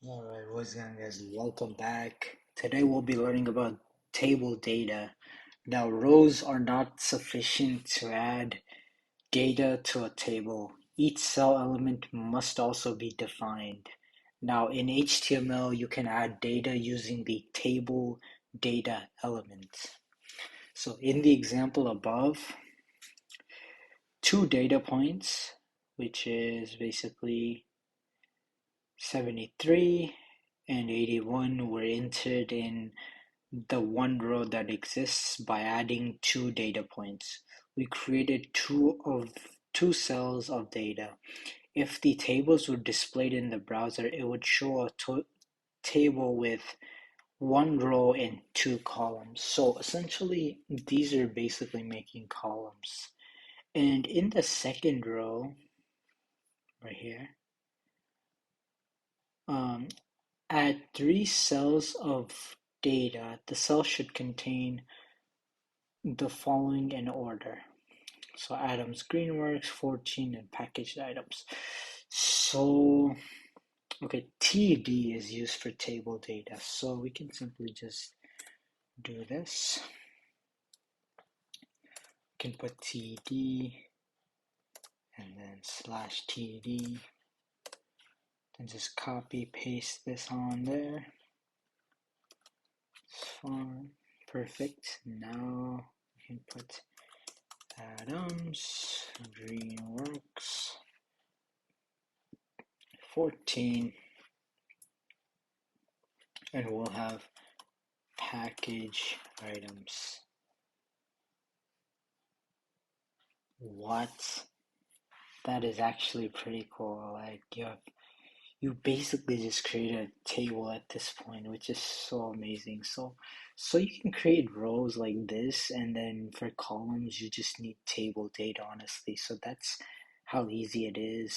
Alright, what's going on, guys? Welcome back. Today we'll be learning about table data. Now, rows are not sufficient to add data to a table. Each cell element must also be defined. Now, in HTML, you can add data using the table data element. So, in the example above, two data points, which is basically 73 and 81 were entered in the one row that exists by adding two data points. We created two cells of data. If the tables were displayed in the browser, it would show a table with one row and two columns. So essentially, these are basically making columns. And in the second row, right here, um, add three cells of data. The cell should contain the following in order. So Adams Greenworks, 14, and packaged items. So, okay, TD is used for table data. So we can simply just do this. We can put TD and then slash TD. Then just copy paste this on there. It's fine. Perfect. Now we can put Adams Greenworks 14, and we'll have package items. What? That is actually pretty cool. Like you basically just create a table at this point, which is so amazing. So you can create rows like this, and then for columns you just need table data, honestly. So that's how easy it is.